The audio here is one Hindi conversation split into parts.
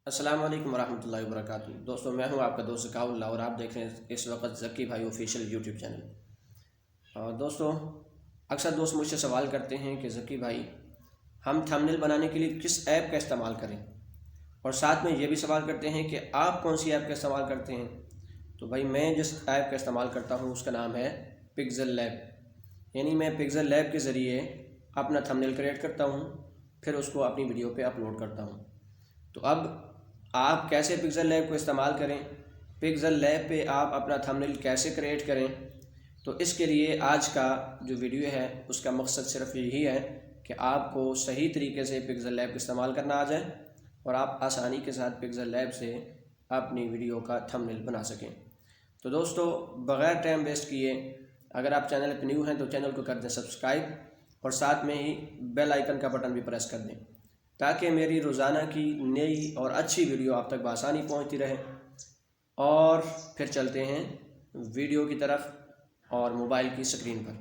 अस्सलाम वालेकुम रहमतुल्लाहि व बरकातुहू। दोस्तों, मैं हूं आपका दोस्त ज़काउल्लाह और आप देख रहे हैं इस वक्त ज़की भाई ऑफिशियल यूट्यूब चैनल। और दोस्तों, अक्सर दोस्त मुझसे सवाल करते हैं कि ज़की भाई, हम थंबनेल बनाने के लिए किस ऐप का इस्तेमाल करें, और साथ में ये भी सवाल करते हैं कि आप कौन सी ऐप का इस्तेमाल करते हैं। तो भाई, मैं जिस ऐप का इस्तेमाल करता हूँ उसका नाम है पिक्सल लैब। यानी मैं पिक्सल लैब के ज़रिए अपना थंबनेल क्रिएट करता हूँ, फिर उसको अपनी वीडियो पे अपलोड करता हूँ। तो अब आप कैसे पिक्सल लैब को इस्तेमाल करें, पिक्सल लैब पे आप अपना थंबनेल कैसे क्रिएट करें, तो इसके लिए आज का जो वीडियो है उसका मकसद सिर्फ यही है कि आपको सही तरीके से पिक्सल लैब का इस्तेमाल करना आ जाए और आप आसानी के साथ पिक्सल लैब से अपनी वीडियो का थंबनेल बना सकें। तो दोस्तों, बग़ैर टाइम वेस्ट किए, अगर आप चैनल पर न्यू हैं तो चैनल को कर दें सब्सक्राइब और साथ में ही बेल आइकन का बटन भी प्रेस कर दें, ताकि मेरी रोज़ाना की नई और अच्छी वीडियो आप तक बआसानी पहुंचती रहे। और फिर चलते हैं वीडियो की तरफ और मोबाइल की स्क्रीन पर।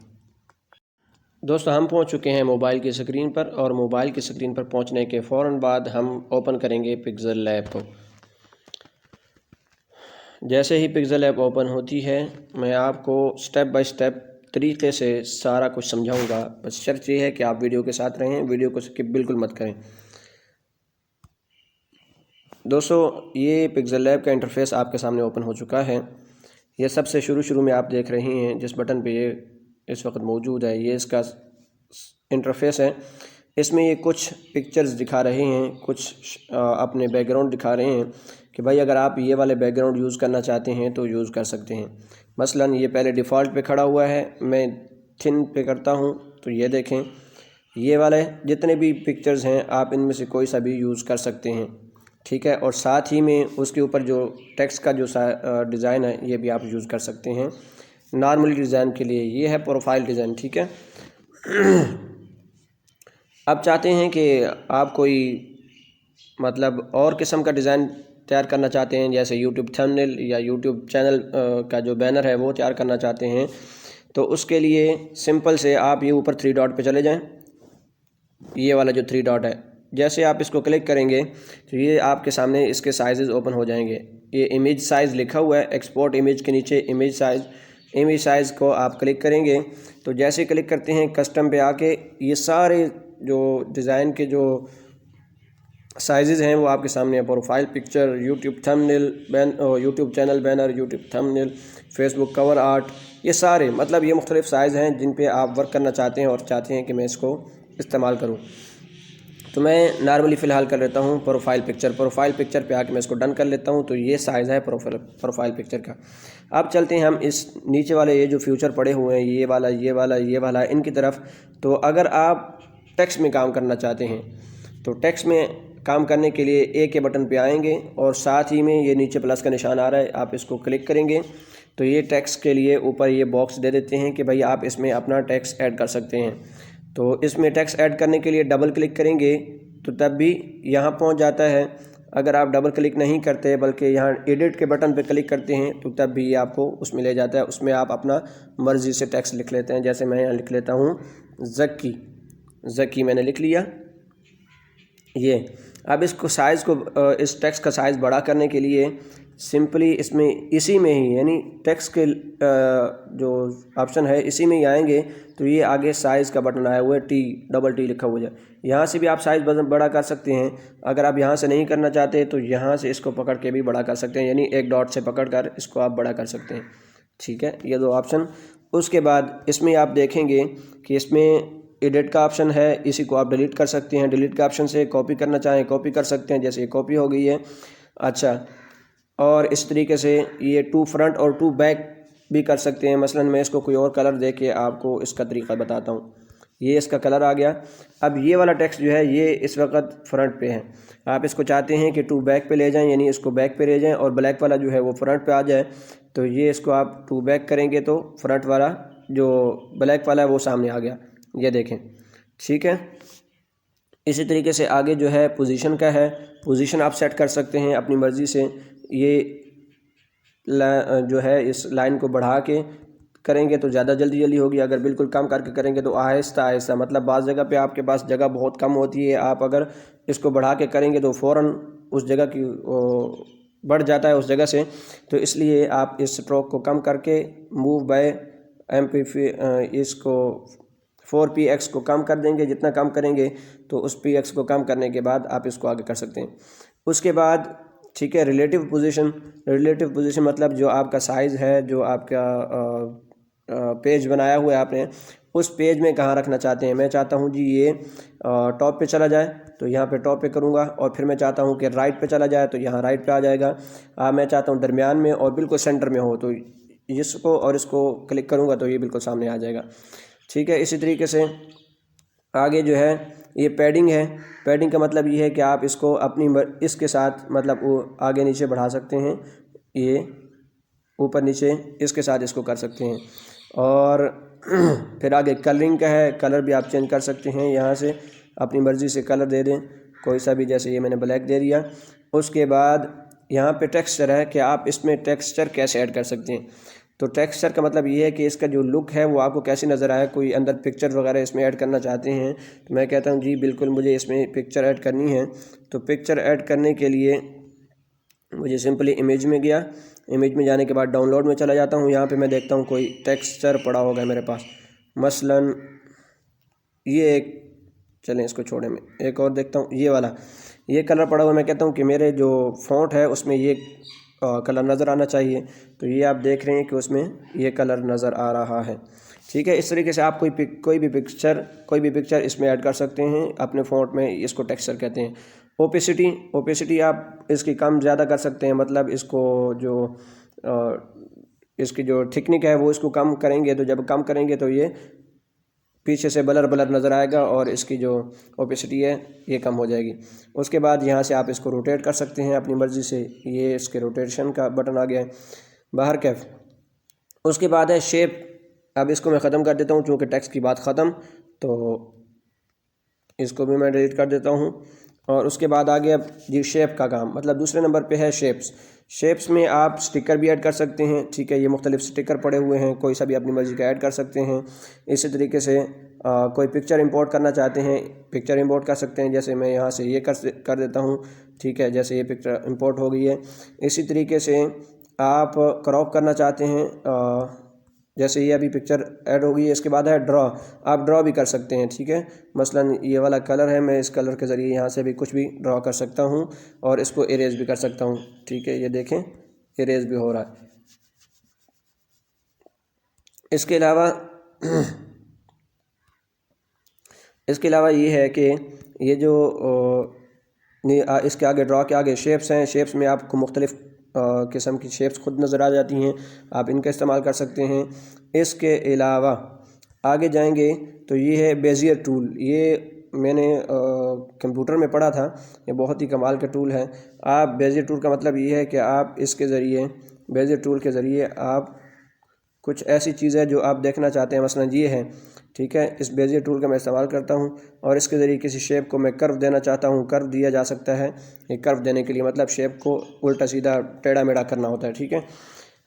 दोस्तों, हम पहुंच चुके हैं मोबाइल की स्क्रीन पर, और मोबाइल की स्क्रीन पर पहुंचने के फ़ौरन बाद हम ओपन करेंगे पिक्सल लैब को। जैसे ही पिक्सल लैब ओपन होती है, मैं आपको स्टेप बाय स्टेप तरीके से सारा कुछ समझाऊंगा। बस शर्त यह है कि आप वीडियो के साथ रहें, वीडियो को स्किप बिल्कुल मत करें। दोस्तों, ये पिक्सल लैब का इंटरफेस आपके सामने ओपन हो चुका है। ये सबसे शुरू में आप देख रहे हैं जिस बटन पे ये इस वक्त मौजूद है, ये इसका इंटरफेस है। इसमें ये कुछ पिक्चर्स दिखा रहे हैं, कुछ अपने बैकग्राउंड दिखा रहे हैं कि भाई अगर आप ये वाले बैकग्राउंड यूज़ करना चाहते हैं तो यूज़ कर सकते हैं। मसलन ये पहले डिफ़ॉल्ट पे खड़ा हुआ है, मैं थिन पे करता हूँ तो ये देखें, ये वाले जितने भी पिक्चर्स हैं आप इनमें से कोई सा भी यूज़ कर सकते हैं, ठीक है। और साथ ही में उसके ऊपर जो टेक्स्ट का जो डिज़ाइन है ये भी आप यूज़ कर सकते हैं। नॉर्मल डिज़ाइन के लिए ये है प्रोफाइल डिज़ाइन, ठीक है। अब चाहते हैं कि आप कोई मतलब और किस्म का डिज़ाइन तैयार करना चाहते हैं, जैसे यूट्यूब थंबनेल या यूट्यूब चैनल का जो बैनर है वो तैयार करना चाहते हैं, तो उसके लिए सिंपल से आप ये ऊपर 3 डॉट पे चले जाएं। ये वाला जो 3 डॉट है, जैसे आप इसको क्लिक करेंगे तो ये आपके सामने इसके साइज़ ओपन हो जाएंगे। ये इमेज साइज़ लिखा हुआ है, एक्सपोर्ट इमेज के नीचे इमेज साइज़ को आप क्लिक करेंगे तो जैसे क्लिक करते हैं कस्टम पे आके ये सारे जो डिज़ाइन के जो साइज़ हैं वो आपके सामने है। Profile picture, YouTube thumbnail, YouTube channel banner, YouTube thumbnail, Facebook cover art, ये सारे मतलब ये मुख्तलिफ़ साइज़ हैं जिन पे आप वर्क करना चाहते हैं और चाहते हैं कि मैं इसको इस्तेमाल करूं। तो मैं नॉर्मली फ़िलहाल कर लेता हूं प्रोफाइल पिक्चर पे आके मैं इसको डन कर लेता हूं। तो ये साइज़ है प्रोफाइल पिक्चर का। अब चलते हैं हम इस नीचे वाले ये जो फ्यूचर पड़े हुए हैं, ये वाला इनकी तरफ। तो अगर आप टेक्स्ट में काम करना चाहते हैं तो टेक्स्ट में काम करने के लिए ए के बटन पे आएंगे और साथ ही में ये नीचे प्लस का निशान आ रहा है, आप इसको क्लिक करेंगे तो ये टेक्स्ट के लिए ऊपर ये बॉक्स दे देते हैं कि भाई आप इसमें अपना टेक्स्ट ऐड कर सकते हैं। तो इसमें टेक्स्ट ऐड करने के लिए डबल क्लिक करेंगे तो तब भी यहाँ पहुँच जाता है। अगर आप डबल क्लिक नहीं करते बल्कि यहाँ एडिट के बटन पे क्लिक करते हैं तो तब भी ये आपको उसमें ले जाता है। उसमें आप अपना मर्ज़ी से टेक्स्ट लिख लेते हैं। जैसे मैं यहाँ लिख लेता हूँ ज़की मैंने लिख लिया ये। अब इसको साइज़ को इस टेक्स्ट का साइज़ बड़ा करने के लिए सिंपली इसमें इसी में ही यानी टेक्स्ट के जो ऑप्शन है इसी में ही आएंगे तो ये आगे साइज़ का बटन आया हुआ है, डबल टी लिखा हुआ है। यहाँ से भी आप साइज़ बड़ा कर सकते हैं। अगर आप यहाँ से नहीं करना चाहते तो यहाँ से इसको पकड़ के भी बड़ा कर सकते हैं, यानी एक डॉट से पकड़ कर इसको आप बड़ा कर सकते हैं, ठीक है। ये 2 ऑप्शन। उसके बाद इसमें आप देखेंगे कि इसमें एडिट का ऑप्शन है, इसी को आप डिलीट कर सकते हैं। डिलीट के ऑप्शन से कॉपी करना चाहें कॉपी कर सकते हैं, जैसे ये कॉपी हो गई है। अच्छा, और इस तरीके से ये 2 फ्रंट और 2 बैक भी कर सकते हैं। मसलन मैं इसको कोई और कलर दे के आपको इसका तरीका बताता हूँ। ये इसका कलर आ गया। अब ये वाला टेक्स्ट जो है ये इस वक्त फ्रंट पे है, आप इसको चाहते हैं कि 2 बैक पे ले जाएं, यानी इसको बैक पे ले जाएं और ब्लैक वाला जो है वो फ्रंट पे आ जाए। तो ये इसको आप 2 बैक करेंगे तो फ्रंट वाला जो ब्लैक वाला है वो सामने आ गया, ये देखें, ठीक है। इसी तरीके से आगे जो है पोजीशन का है, पोजीशन आप सेट कर सकते हैं अपनी मर्ज़ी से। ये जो है इस लाइन को बढ़ा के करेंगे तो ज़्यादा जल्दी होगी, अगर बिल्कुल कम करके करेंगे तो आहिस्ता मतलब बाज़ जगह पे आपके पास जगह बहुत कम होती है, आप अगर इसको बढ़ा के करेंगे तो फ़ौरन उस जगह की बढ़ जाता है उस जगह से, तो इसलिए आप इस स्ट्रोक को कम करके मूव बाय इसको 4px को कम कर देंगे। जितना कम करेंगे तो उस px को कम करने के बाद आप इसको आगे कर सकते हैं। उसके बाद ठीक है, रिलेटिव पोजीशन मतलब जो आपका साइज़ है, जो आपका पेज बनाया हुआ है आपने, उस पेज में कहाँ रखना चाहते हैं। मैं चाहता हूँ जी ये टॉप पे चला जाए, तो यहाँ पे टॉप पे करूँगा, और फिर मैं चाहता हूँ कि राइट पे चला जाए, तो यहाँ राइट पे आ जाएगा। मैं चाहता हूँ दरमियान में और बिल्कुल सेंटर में हो, तो इसको और इसको क्लिक करूँगा तो ये बिल्कुल सामने आ जाएगा। ठीक है, इसी तरीके से आगे जो है ये पैडिंग है। पैडिंग का मतलब ये है कि आप इसको अपनी इसके साथ मतलब वो आगे नीचे बढ़ा सकते हैं, ये ऊपर नीचे इसके साथ इसको कर सकते हैं। और फिर आगे कलरिंग का है, कलर भी आप चेंज कर सकते हैं, यहाँ से अपनी मर्ज़ी से कलर दे दें कोई सा भी, जैसे ये मैंने ब्लैक दे दिया। उसके बाद यहाँ पे टेक्सचर है कि आप इसमें टेक्सचर कैसे ऐड कर सकते हैं। तो टेक्सचर का मतलब ये है कि इसका जो लुक है वो आपको कैसी नज़र आए। कोई अंदर पिक्चर वगैरह इसमें ऐड करना चाहते हैं, तो मैं कहता हूँ जी बिल्कुल मुझे इसमें पिक्चर ऐड करनी है। तो पिक्चर ऐड करने के लिए मुझे सिंपली इमेज में गया, इमेज में जाने के बाद डाउनलोड में चला जाता हूँ। यहाँ पे मैं देखता हूँ कोई टेक्सचर पड़ा होगा मेरे पास, मसलन ये एक, चलें इसको छोड़े, मैं एक और देखता हूँ, ये वाला, ये कलर पड़ा हुआ। मैं कहता हूँ कि मेरे जो फ़ॉन्ट है उसमें ये कलर नज़र आना चाहिए, तो ये आप देख रहे हैं कि उसमें ये कलर नज़र आ रहा है। ठीक है, इस तरीके से आप कोई भी पिक्चर इसमें ऐड कर सकते हैं अपने फ़ॉन्ट में। इसको टेक्सचर कहते हैं। ओपेसिटी आप इसकी कम ज़्यादा कर सकते हैं, मतलब इसको जो इसकी जो थिकनिक है वो इसको कम करेंगे, तो जब कम करेंगे तो ये पीछे से ब्लर नज़र आएगा और इसकी जो ओपेसिटी है ये कम हो जाएगी। उसके बाद यहाँ से आप इसको रोटेट कर सकते हैं अपनी मर्ज़ी से, ये इसके रोटेशन का बटन आ गया है बाहर कैफ। उसके बाद है शेप। अब इसको मैं ख़त्म कर देता हूँ चूँकि टेक्स्ट की बात ख़त्म, तो इसको भी मैं डिलीट कर देता हूँ। और उसके बाद आ गया जी शेप का काम, मतलब दूसरे नंबर पे है शेप्स में आप स्टिकर भी ऐड कर सकते हैं। ठीक है, ये मुख्तलिफ स्टिकर पड़े हुए हैं, कोई सा भी अपनी मर्ज़ी का ऐड कर सकते हैं। इसी तरीके से कोई पिक्चर इंपोर्ट करना चाहते हैं, पिक्चर इंपोर्ट कर सकते हैं। जैसे मैं यहाँ से ये कर देता हूँ। ठीक है, जैसे ये पिक्चर इंपोर्ट हो गई है। इसी तरीके से आप क्रॉप करना चाहते हैं, जैसे ये अभी पिक्चर ऐड हो गई है। इसके बाद है ड्रॉ, आप ड्रॉ भी कर सकते हैं। ठीक है, मसलन ये वाला कलर है, मैं इस कलर के ज़रिए यहाँ से भी कुछ भी ड्रॉ कर सकता हूँ और इसको इरेज भी कर सकता हूँ। ठीक है, ये देखें इरेज भी हो रहा है। इसके अलावा ये है कि ये जो इसके आगे ड्रॉ के आगे शेप्स हैं, शेप्स में आपको मुख्तलिफ़ किस्म की शेप्स खुद नज़र आ जाती हैं, आप इनका इस्तेमाल कर सकते हैं। इसके अलावा आगे जाएंगे तो ये है बेजियर टूल। ये मैंने कंप्यूटर में पढ़ा था, ये बहुत ही कमाल का टूल है। आप बेजियर टूल का मतलब ये है कि आप इसके ज़रिए, बेजियर टूल के ज़रिए आप कुछ ऐसी चीज़ है जो आप देखना चाहते हैं, मसलन ये है। ठीक है, इस बेजियर टूल का मैं इस्तेमाल करता हूँ और इसके ज़रिए किसी शेप को मैं कर्व देना चाहता हूँ, कर्व दिया जा सकता है। ये कर्व देने के लिए मतलब शेप को उल्टा सीधा टेढ़ा मेढ़ा करना होता है। ठीक है,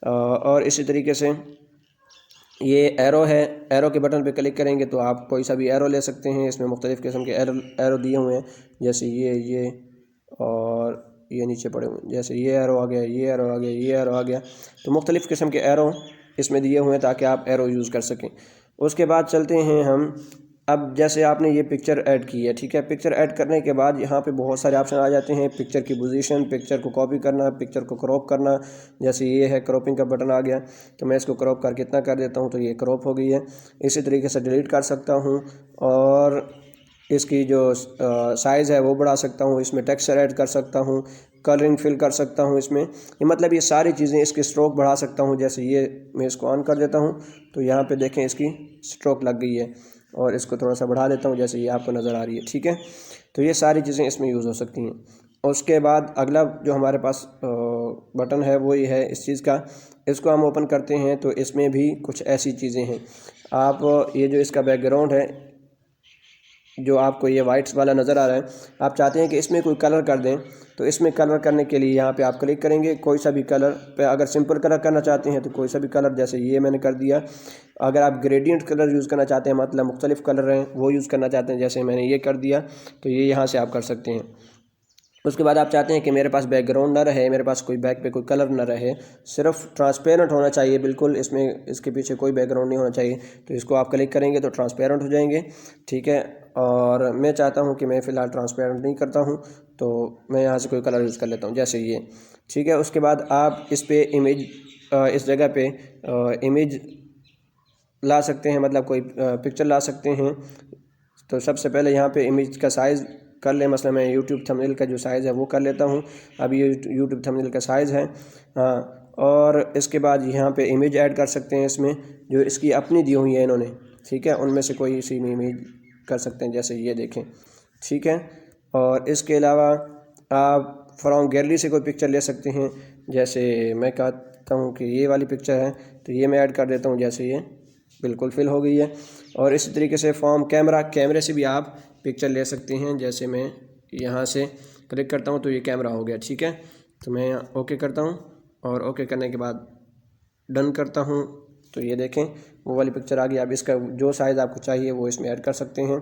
और इसी तरीके से ये एरो है, एरो के बटन पे क्लिक करेंगे तो आप कोई सा भी एरो ले सकते हैं। इसमें मुख्तलिफ़ किस्म के एरो दिए हुए हैं, जैसे ये और ये नीचे पड़े हुए, जैसे ये एरो आ गया, ये एरो आ गया, ये एरो आ गया। तो मुख्तलिफ़ किस्म के एरो इसमें दिए हुए हैं ताकि आप एरो यूज़ कर सकें। उसके बाद चलते हैं हम, अब जैसे आपने ये पिक्चर ऐड की है। ठीक है, पिक्चर ऐड करने के बाद यहाँ पे बहुत सारे ऑप्शन आ जाते हैं। पिक्चर की पोजीशन, पिक्चर को कॉपी करना, पिक्चर को क्रॉप करना। जैसे ये है क्रॉपिंग का बटन आ गया, तो मैं इसको क्रॉप करके इतना कर देता हूँ तो ये क्रॉप हो गई है। इसी तरीके से डिलीट कर सकता हूँ और इसकी जो साइज़ है वो बढ़ा सकता हूँ, इसमें टेक्सचर ऐड कर सकता हूँ, कलरिंग फिल कर सकता हूँ इसमें। ये मतलब ये सारी चीज़ें, इसकी स्ट्रोक बढ़ा सकता हूँ। जैसे ये मैं इसको ऑन कर देता हूँ तो यहाँ पे देखें इसकी स्ट्रोक लग गई है, और इसको थोड़ा सा बढ़ा देता हूँ जैसे ये आपको नज़र आ रही है। ठीक है, तो ये सारी चीज़ें इसमें यूज़ हो सकती हैं। उसके बाद अगला जो हमारे पास बटन है वो ये है इस चीज़ का। इसको हम ओपन करते हैं तो इसमें भी कुछ ऐसी चीज़ें हैं। आप ये जो इसका बैकग्राउंड है, जो आपको ये वाइट्स वाला नज़र आ रहा है, आप चाहते हैं कि इसमें कोई कलर कर दें, तो इसमें कलर करने के लिए यहाँ पे आप क्लिक करेंगे कोई सा भी कलर पे। अगर सिंपल कलर करना चाहते हैं तो कोई सा भी कलर, जैसे ये मैंने कर दिया। अगर आप ग्रेडियंट कलर यूज़ करना चाहते हैं, मतलब मुख्तलिफ़ कलर हैं वो यूज़ करना चाहते हैं, जैसे मैंने ये कर दिया, तो ये यहाँ से आप कर सकते हैं। उसके बाद आप चाहते हैं कि मेरे पास बैकग्राउंड ना रहे, मेरे पास कोई बैक पे कोई कलर ना रहे, सिर्फ ट्रांसपेरेंट होना चाहिए बिल्कुल, इसमें इसके पीछे कोई बैकग्राउंड नहीं होना चाहिए। तो इसको आप क्लिक करेंगे तो ट्रांसपेरेंट हो जाएंगे, ठीक है। और मैं चाहता हूं कि मैं फ़िलहाल ट्रांसपेरेंट नहीं करता हूं, तो मैं यहां से कोई कलर यूज़ कर लेता हूं जैसे ये, ठीक है। उसके बाद आप इस पर इमेज, इस जगह पर इमेज ला सकते हैं, मतलब कोई पिक्चर ला सकते हैं। तो सबसे पहले यहाँ पे इमेज का साइज़ कर लें, मसलन मैं यूट्यूब थंबनेल का जो साइज़ है वो कर लेता हूँ। अब ये यूट्यूब थंबनेल का साइज़ है, हाँ। और इसके बाद यहाँ पे इमेज ऐड कर सकते हैं इसमें, जो इसकी अपनी दी हुई है इन्होंने, ठीक है। उनमें से कोई इसी में इमेज कर सकते हैं, जैसे ये देखें, ठीक है। और इसके अलावा आप फ्रॉम गैलरी से कोई पिक्चर ले सकते हैं, जैसे मैं कहता हूँ कि ये वाली पिक्चर है तो ये मैं ऐड कर देता हूँ, जैसे ये बिल्कुल फिल हो गई है। और इसी तरीके से फ्रॉम कैमरे से भी आप पिक्चर ले सकते हैं, जैसे मैं यहाँ से क्लिक करता हूँ तो ये कैमरा हो गया, ठीक है। तो मैं ओके करता हूँ और ओके करने के बाद डन करता हूँ, तो ये देखें वो वाली पिक्चर आ गई। अब इसका जो साइज़ आपको चाहिए वो इसमें ऐड कर सकते हैं,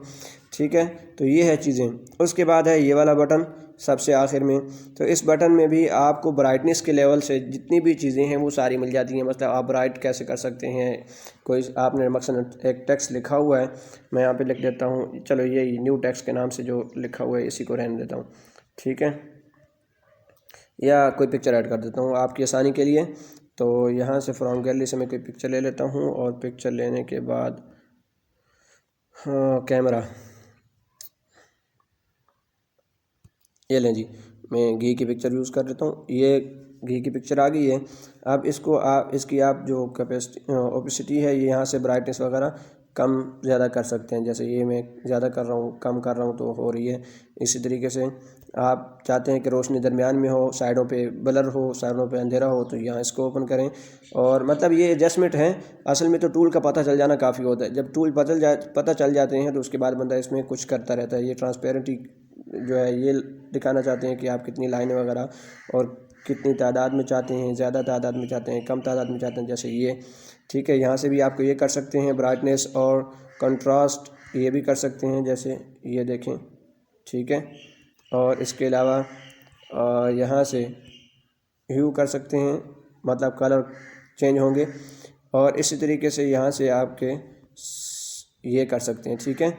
ठीक है। तो ये है चीज़ें। उसके बाद है ये वाला बटन सबसे आखिर में। तो इस बटन में भी आपको ब्राइटनेस के लेवल से जितनी भी चीज़ें हैं वो सारी मिल जाती हैं। मतलब आप ब्राइट कैसे कर सकते हैं, कोई आपने मकसद एक टेक्स्ट लिखा हुआ है, मैं यहाँ पे लिख देता हूँ, चलो ये न्यू टेक्स्ट के नाम से जो लिखा हुआ है इसी को रहने देता हूँ, ठीक है। या कोई पिक्चर ऐड कर देता हूँ आपकी आसानी के लिए। तो यहाँ से फ्रॉम गैलरी से मैं कोई पिक्चर ले लेता हूँ, और पिक्चर लेने के बाद कैमरा, ये लें जी, मैं घी की पिक्चर यूज़ कर लेता हूँ। ये घी की पिक्चर आ गई है। अब इसको आप इसकी आप जो कैपेसिटी ओपेसिटी है, ये यहाँ से ब्राइटनेस वगैरह कम ज़्यादा कर सकते हैं। जैसे ये मैं ज़्यादा कर रहा हूँ, कम कर रहा हूँ तो हो रही है। इसी तरीके से आप चाहते हैं कि रोशनी दरमियान में हो, साइडों पे ब्लर हो, साइडों पे अंधेरा हो, तो यहाँ इसको ओपन करें। और मतलब ये एडजस्टमेंट है। असल में तो टूल का पता चल जाना काफ़ी होता है। जब टूल पता चल जाते हैं तो उसके बाद बंदा इसमें कुछ करता रहता है। ये ट्रांसपेरेंटी जो है ये दिखाना चाहते हैं कि आप कितनी लाइनें वगैरह और कितनी तादाद में चाहते हैं, ज़्यादा तादाद में चाहते हैं, कम तादाद में चाहते हैं, जैसे ये, ठीक है। यहाँ से भी आपको ये कर सकते हैं, ब्राइटनेस और कंट्रास्ट ये भी कर सकते हैं, जैसे ये देखें, ठीक है। और इसके अलावा यहाँ से ह्यू कर सकते हैं, मतलब कलर चेंज होंगे। और इसी तरीके से यहाँ से आपके ये कर सकते हैं, ठीक है।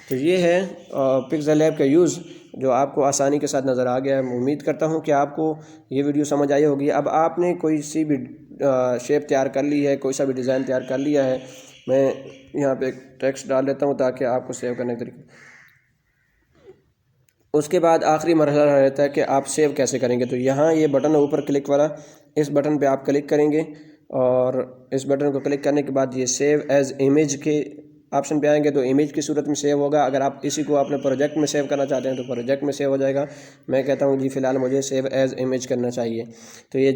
तो ये है पिक्सेल लैब का यूज़, जो आपको आसानी के साथ नज़र आ गया है। मैं उम्मीद करता हूँ कि आपको ये वीडियो समझ आई होगी। अब आपने कोई सी भी शेप तैयार कर ली है, कोई सा भी डिज़ाइन तैयार कर लिया है, मैं यहाँ पे एक टेक्स्ट डाल लेता हूँ ताकि आपको सेव करने के तरीके। उसके बाद आखिरी मरहला रहता है कि आप सेव कैसे करेंगे। तो यहाँ ये बटन है ऊपर क्लिक वाला, इस बटन पे आप क्लिक करेंगे, और इस बटन को क्लिक करने के बाद ये सेव एज़ इमेज के ऑप्शन पे आएंगे, तो इमेज की सूरत में सेव होगा। अगर आप इसी को अपने प्रोजेक्ट में सेव करना चाहते हैं तो प्रोजेक्ट में सेव हो जाएगा। मैं कहता हूँ जी फ़िलहाल मुझे सेव एज़ इमेज करना चाहिए। तो ये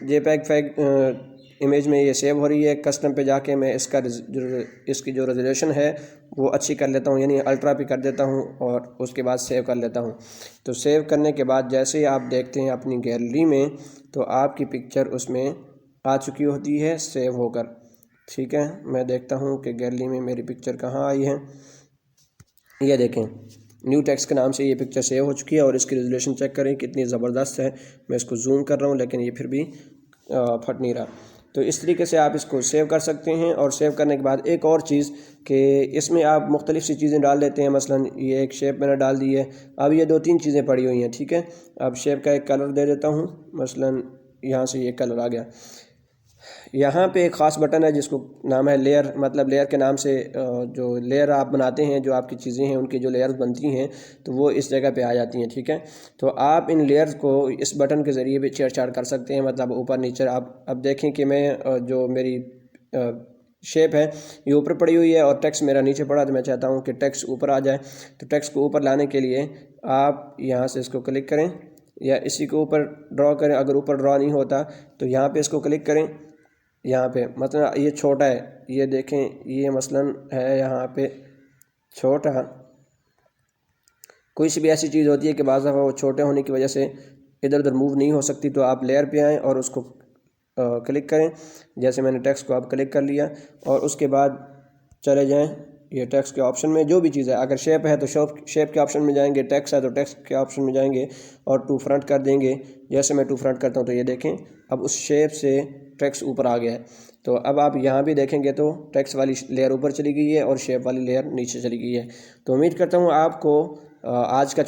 जेपैग इमेज में ये सेव हो रही है। कस्टम पे जाके मैं इसकी जो रेजोल्यूशन है वो अच्छी कर लेता हूँ, यानी अल्ट्रा पे कर देता हूँ, और उसके बाद सेव कर लेता हूँ। तो सेव करने के बाद जैसे ही आप देखते हैं अपनी गैलरी में, तो आपकी पिक्चर उसमें आ चुकी होती है सेव होकर, ठीक है। मैं देखता हूँ कि गैलरी में मेरी पिक्चर कहाँ आई है। ये देखें, न्यू टेक्स्ट के नाम से ये पिक्चर सेव हो चुकी है। और इसकी रेजोल्यूशन चेक करें कितनी ज़बरदस्त है। मैं इसको जूम कर रहा हूँ लेकिन ये फिर भी फट नहीं रहा। तो इस तरीके से आप इसको सेव कर सकते हैं। और सेव करने के बाद एक और चीज़ कि इसमें आप मुख्तलिफ सी चीज़ें डाल देते हैं। मसलन ये एक शेप मैंने डाल दी है, अब ये 2-3 चीज़ें पड़ी हुई हैं, ठीक है। अब शेप का एक कलर दे देता हूँ, मसलन यहाँ से ये कलर आ गया। यहाँ पे एक ख़ास बटन है जिसको नाम है लेयर, मतलब लेयर के नाम से जो लेयर आप बनाते हैं, जो आपकी चीज़ें हैं उनकी जो लेयर्स बनती हैं, तो वो इस जगह पे आ जाती हैं, ठीक है। तो आप इन लेयर्स को इस बटन के ज़रिए भी छेड़छाड़ कर सकते हैं, मतलब ऊपर नीचे। आप अब देखें कि मैं जो मेरी शेप है ये ऊपर पड़ी हुई है और टेक्स्ट मेरा नीचे पड़ा, तो मैं चाहता हूँ कि टेक्स्ट ऊपर आ जाए। तो टेक्स्ट को ऊपर लाने के लिए आप यहाँ से इसको क्लिक करें या इसी को ऊपर ड्रॉ करें। अगर ऊपर ड्रॉ नहीं होता तो यहाँ पे इसको क्लिक करें। यहाँ पे मतलब ये छोटा है, ये देखें, ये मसलन है यहाँ पे छोटा। कोई सी भी ऐसी चीज़ होती है कि बाज़ दफ़ा वो छोटे होने की वजह से इधर उधर मूव नहीं हो सकती, तो आप लेयर पे आएँ और उसको क्लिक करें। जैसे मैंने टेक्स्ट को आप क्लिक कर लिया और उसके बाद चले जाएं ये टेक्स्ट के ऑप्शन में जो भी चीज़ है, अगर शेप है तो शेप के ऑप्शन में जाएंगे, टेक्स्ट है तो टेक्स्ट के ऑप्शन में जाएंगे और टू फ्रंट कर देंगे। जैसे मैं टू फ्रंट करता हूँ तो ये देखें अब उस शेप से टेक्स्ट ऊपर आ गया है। तो अब आप यहाँ भी देखेंगे तो टेक्स्ट वाली लेयर ऊपर चली गई है और शेप वाली लेयर नीचे चली गई है। तो उम्मीद करता हूँ आपको आज का